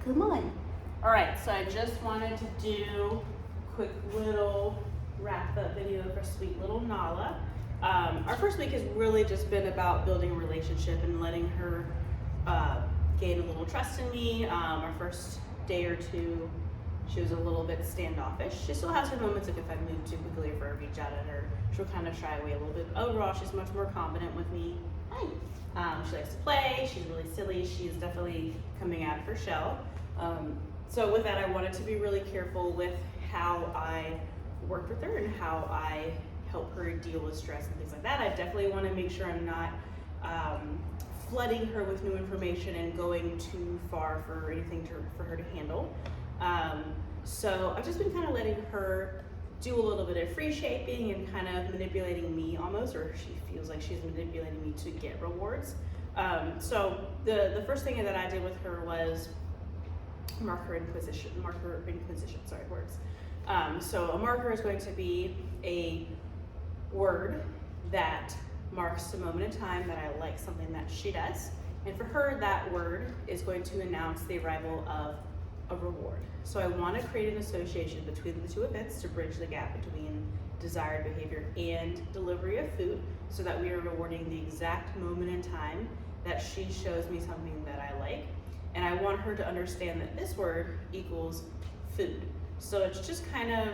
Come on. All right, so I just wanted to do a quick little wrap up video for sweet little Nala. Our first week has really just been about building a relationship and letting her gain a little trust in me. Our first day or two, she was a little bit standoffish. She still has her moments, like if I move too quickly or if I reach out at her, she'll kind of shy away a little bit. But overall, she's much more confident with me. She likes to play, she's really silly, she's definitely coming out of her shell. So with that, I wanted to be really careful with how I work with her and how I help her deal with stress and things like that. I definitely want to make sure I'm not flooding her with new information and going too far for anything for her to handle. So I've just been kind of letting her do a little bit of free shaping and kind of manipulating me almost, or she feels like she's manipulating me to get rewards. So the first thing that I did with her was marker in position, sorry, words. So a marker is going to be a word that marks a moment in time that I like something that she does. And for her, that word is going to announce the arrival of a reward. So I want to create an association between the two events to bridge the gap between desired behavior and delivery of food so that we are rewarding the exact moment in time that she shows me something that I like. And I want her to understand that this word equals food. So it's just kind of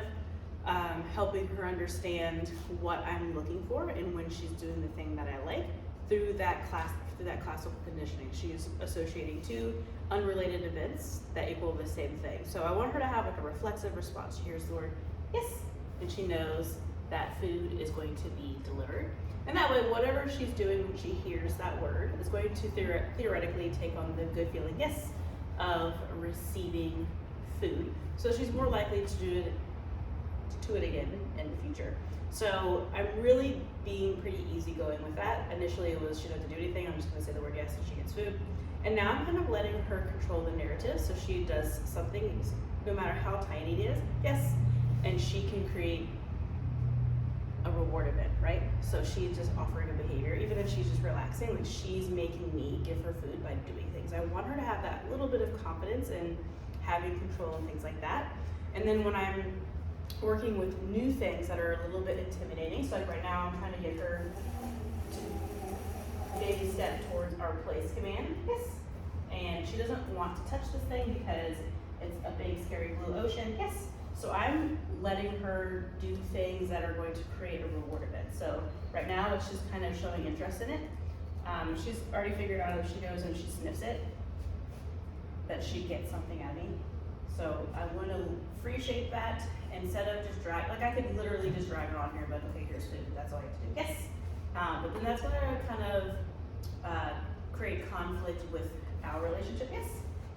helping her understand what I'm looking for and when she's doing the thing that I like through that classical conditioning. She's associating two unrelated events that equal the same thing. So I want her to have like a reflexive response. She hears the word yes, and she knows that food is going to be delivered. And that way, whatever she's doing when she hears that word is going to theoretically take on the good feeling yes of receiving food. So she's more likely to do it again in the future. So I'm really being pretty easygoing with that. Initially it was she doesn't do anything, I'm just gonna say the word yes and she gets food. And now I'm kind of letting her control the narrative, so she does something, no matter how tiny it is, yes, and she can create a reward event, right? So she's just offering a behavior, even if she's just relaxing, like she's making me give her food by doing things. I want her to have that little bit of confidence in having control and things like that. And then when I'm working with new things that are a little bit intimidating, so like right now I'm trying to get her to baby step towards our place command, yes, and she doesn't want to touch this thing because it's a big scary blue ocean, yes. So I'm letting her do things that are going to create a reward event. So right now it's just kind of showing interest in it. She's already figured out if she goes and she sniffs it, that she gets something out of me. So I want to free shape that instead of just drag, like I could literally just drag her on here, but okay, here's food, that's all I have to do, yes. But then that's going to kind of create conflict with our relationship, yes,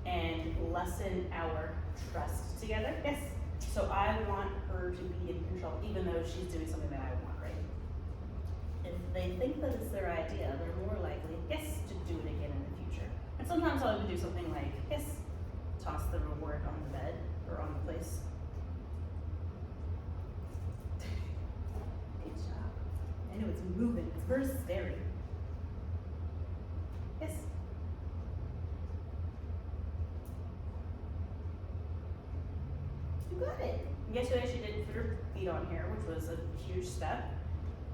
and lessen our trust together, yes. So I want her to be in control, even though she's doing something that I want, right? If they think that it's their idea, they're more likely, yes, to do it again in the future. And sometimes I'll even do something like, yes, toss the reward on the bed or on the place. Good job. I know it's moving, it's very scary. Yes. You got it. Yesterday she didn't put her feet on here, which was a huge step.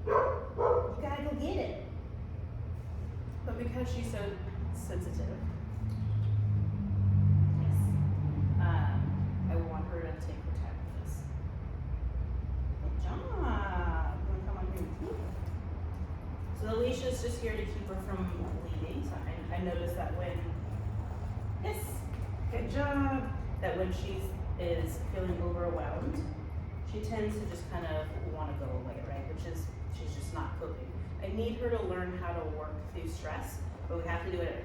You gotta go get it. But because she's so sensitive, yes, I want her to take her time with this. Good job. You wanna come on here with me? So the leash is just here to keep her from bleeding. So I noticed that when, yes, good job, that when she is feeling overwhelmed, she tends to just kind of want to go away, right? Which is, she's just not coping. I need her to learn how to work through stress, but we have to do it at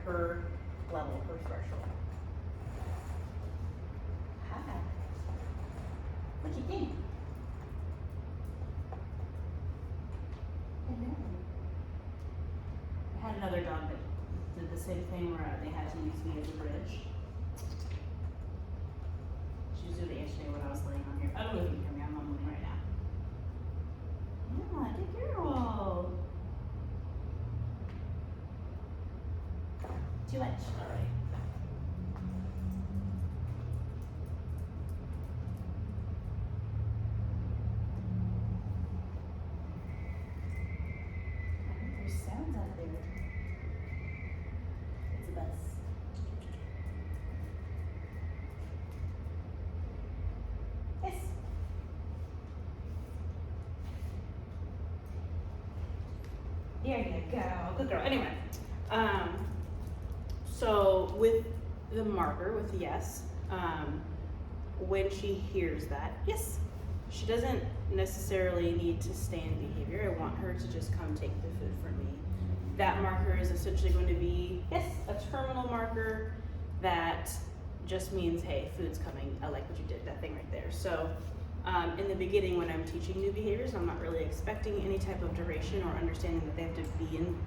her level, her threshold. Hi. What you think? Hello. I had another dog that did the same thing where they had to use me as a bridge. She was doing it yesterday when I was laying on here. I don't know if you can hear me, I'm not moving right now. Yeah, good girl. Too much. All right. Here you go. Good girl. Anyway, so with the marker, with the yes, when she hears that, yes, she doesn't necessarily need to stay in behavior. I want her to just come take the food from me. That marker is essentially going to be, yes, a terminal marker that just means, hey, food's coming. I like what you did, that thing right there. So in the beginning, when I'm teaching new behaviors, I'm not really expecting any type of duration or understanding that they have to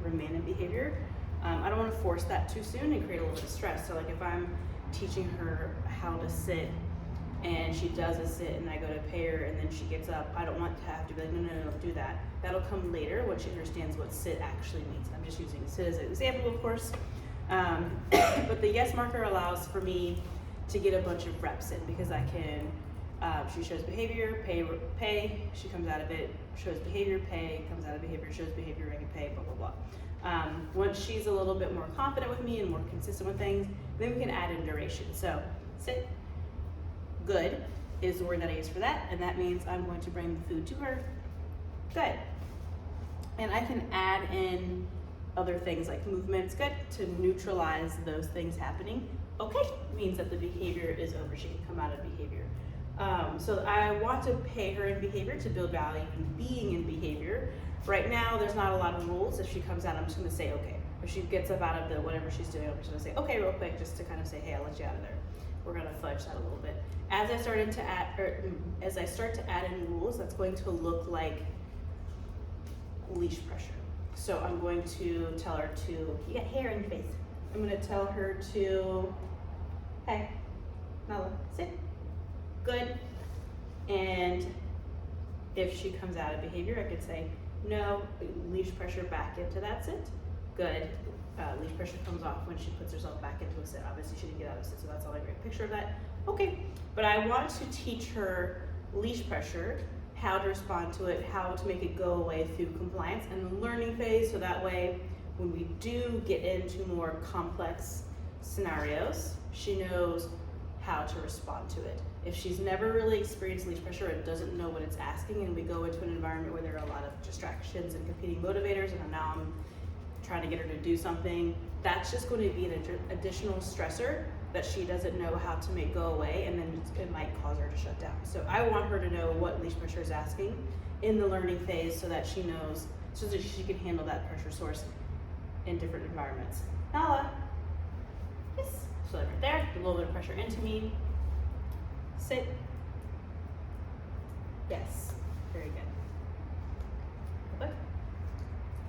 remain in behavior. I don't want to force that too soon and create a little bit of stress. So like if I'm teaching her how to sit and she does a sit and I go to pay her and then she gets up, I don't want to have to be like, no, don't do that. That'll come later when she understands what sit actually means. I'm just using sit as an example, of course. But the yes marker allows for me to get a bunch of reps in because I can, she shows behavior, pay, she comes out of it, shows behavior, pay, comes out of behavior, shows behavior, I can pay, blah, blah, blah. Once she's a little bit more confident with me and more consistent with things, then we can add in duration. So sit, good is the word that I use for that, and that means I'm going to bring the food to her. Good. And I can add in other things like movements, good, to neutralize those things happening. Okay means that the behavior is over. She can come out of behavior. So I want to pay her in behavior to build value in being in behavior. Right now, there's not a lot of rules. If she comes out, I'm just gonna say okay. If she gets up out of the whatever she's doing, I'm just gonna say okay real quick, just to kind of say, hey, I'll let you out of there. We're gonna fudge that a little bit. As I start to add in rules, that's going to look like leash pressure. So I'm going to tell her to, you got hair in your face. I'm gonna tell her to, hey, Nala, sit, good. And if she comes out of behavior, I could say, no, leash pressure back into that sit, good. Leash pressure comes off when she puts herself back into a sit. Obviously she didn't get out of a sit, so that's all I get a picture of that. Okay, but I want to teach her leash pressure, how to respond to it, how to make it go away through compliance and the learning phase, so that way when we do get into more complex scenarios, she knows how to respond to it. If she's never really experienced leash pressure and doesn't know what it's asking, and we go into an environment where there are a lot of distractions and competing motivators, and now I'm trying to get her to do something, that's just going to be an additional stressor that she doesn't know how to make go away, and then it might cause her to shut down. So I want her to know what leash pressure is asking in the learning phase so that she knows, so that she can handle that pressure source in different environments. Nala, yes, so right there, a little bit of pressure into me. Sit, yes, very good. Look.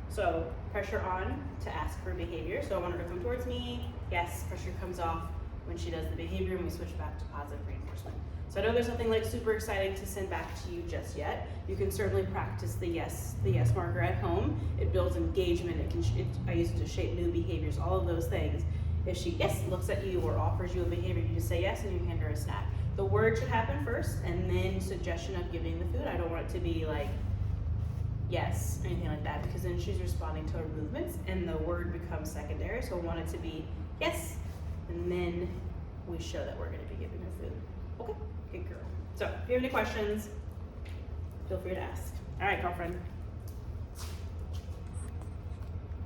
So pressure on to ask for behavior. So I want her to come towards me. Yes, pressure comes off when she does the behavior, and we switch back to positive reinforcement. So I know there's nothing like super exciting to send back to you just yet. You can certainly practice the yes marker at home. It builds engagement. I use it to shape new behaviors, all of those things. If she looks at you or offers you a behavior, you just say yes and you hand her a snack. The word should happen first, and then suggestion of giving the food. I don't want it to be like yes, or anything like that, because then she's responding to her movements and the word becomes secondary. So I want it to be yes, and then we show that we're gonna be giving her food. Okay, good girl. So if you have any questions, feel free to ask. All right, girlfriend.